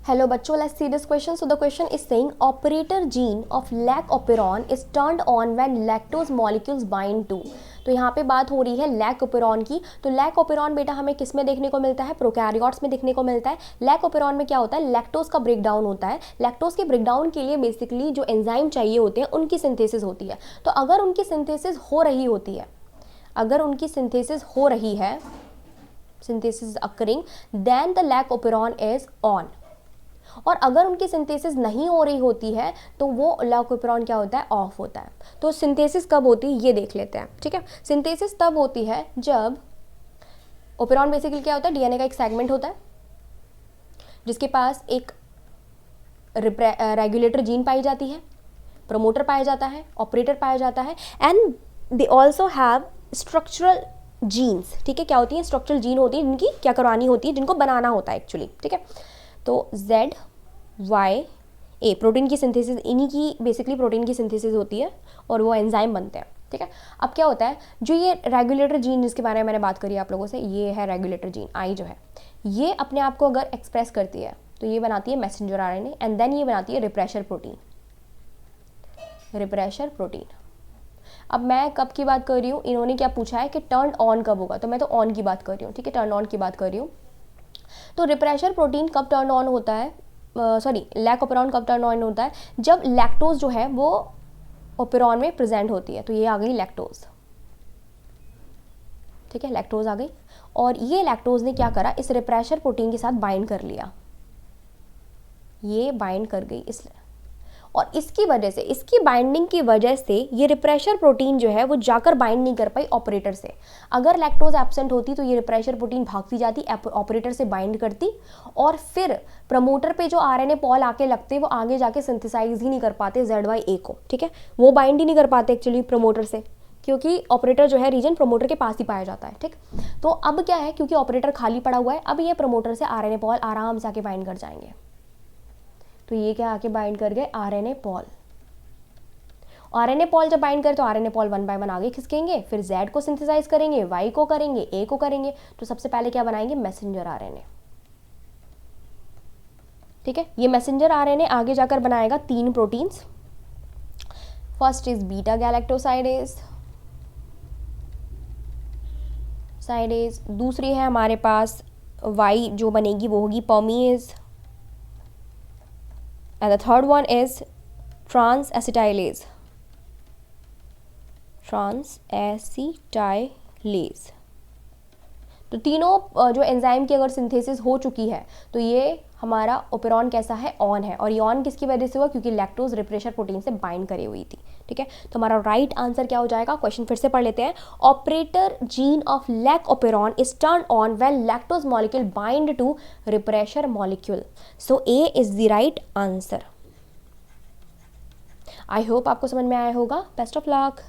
Hello बच्चों, let's see this question. So the question is saying operator gene of lac operon is turned on when lactose molecules bind to. तो यहाँ पे बात हो रही है लैक ओपेरॉन की. तो लैक ओपेरॉन बेटा हमें किस में देखने को मिलता है? प्रोकैरियोट्स में देखने को मिलता है. लैक ओपेरॉन में क्या होता है? लैक्टोज का ब्रेकडाउन होता है. लैक्टोज के ब्रेकडाउन के लिए बेसिकली जो एंजाइम चाहिए होते हैं उनकी सिंथेसिस होती है. तो अगर उनकी सिंथेसिस हो रही होती है, अगर उनकी सिंथेसिस हो रही है, synthesis occurring, then the lac operon is on. और अगर उनकी सिंथेसिस नहीं हो रही होती है तो वो लैक ओपेरॉन क्या होता है? ऑफ होता है. तो सिंथेसिस कब होती है ये देख लेते हैं. ठीक है, सिंथेसिस तब होती है जब ओपेरॉन बेसिकली क्या होता है? डीएनए का एक सेगमेंट होता है जिसके पास एक रेगुलेटर जीन पाई जाती है, प्रमोटर पाया जाता है, ऑपरेटर पाया जाता है, and they also have structural genes. ठीक है, क्या होती है? स्ट्रक्चरल जीन होती है जिनकी क्या करवानी होती है, जिनको बनाना होता है एक्चुअली. ठीक है, तो Z, Y, A प्रोटीन की सिंथेसिस, इन्हीं की बेसिकली प्रोटीन की सिंथेसिस होती है और वो एंजाइम बनते हैं. ठीक है, अब क्या होता है, जो ये रेगुलेटर जीन जिसके बारे में मैंने बात करी आप लोगों से, ये है रेगुलेटर जीन I जो है, ये अपने आप को अगर एक्सप्रेस करती है तो ये बनाती है मैसेंजर आरएनए एंड देन ये बनाती है रिप्रेशर प्रोटीन. Refresher protein. अब मैं कब की बात कर रही हूँ? इन्होंने क्या पूछा है कि टर्न ऑन कब होगा, तो मैं तो ऑन की बात कर रही हूँ. ठीक है, टर्न ऑन की बात कर रही हूँ. तो रिप्रेशर प्रोटीन कब टर्न ऑन होता है, लैक ओपेरॉन कब टर्न ऑन होता है? जब लैक्टोज जो है वो ओपेरॉन में प्रेजेंट होती है. तो ये आ गई लैक्टोज. ठीक है, लैक्टोज आ गई और ये लैक्टोज ने क्या करा? इस रिप्रेशर प्रोटीन के साथ बाइंड कर लिया. ये बाइंड कर गई इसलिए, और इसकी वजह से, इसकी बाइंडिंग की वजह से ये रिप्रेशर प्रोटीन जो है वो जाकर बाइंड नहीं कर पाई ऑपरेटर से. अगर लैक्टोज एब्सेंट होती तो ये रिप्रेशर प्रोटीन भागती जाती, ऑपरेटर से बाइंड करती, और फिर प्रमोटर पे जो आरएनए पॉल आके लगते वो आगे जाके सिंथेसाइज ही नहीं कर पाते ZYA को. ठीक है, वो बाइंड ही नहीं कर पाते एक्चुअली प्रमोटर से, क्योंकि ऑपरेटर जो है रीजन प्रमोटर के पास ही पाया जाता है. ठीक, तो अब क्या है, क्योंकि ऑपरेटर खाली पड़ा हुआ है, अब ये प्रमोटर से आरएनए पॉल आराम से आके बाइंड कर जाएंगे. तो ये क्या आके बाइंड कर गए? RNA pol. आरएनए पॉल जब बाइंड करे तो आरएनए पॉल 1 बाय 1 आगे खिसकेंगे, फिर Z को सिंथेसाइज करेंगे, Y को करेंगे, A को करेंगे. तो सबसे पहले क्या बनाएंगे? Messenger RNA. ठीक है, ये मैसेंजर आरएनए आगे जाकर बनाएगा 3 proteins. First is beta galactosidase, दूसरी है हमारे पास Y जो बनेगी वो होगी परमीज, and the third one is transacetylase. तो तीनों जो एंजाइम की अगर सिंथेसिस हो चुकी है तो ये हमारा ओपेरॉन कैसा है? ऑन है. और ये ऑन किसकी वजह से हुआ? क्योंकि लैक्टोज रिप्रेशर प्रोटीन से बाइंड करी हुई थी. ठीक है, तो हमारा राइट आंसर क्या हो जाएगा? क्वेश्चन फिर से पढ़ लेते हैं. Operator gene of lac operon is turn on when lactose molecule bind to repressor molecule. So A is the right answer. I hope आपको समझ में आया होगा. Best of luck.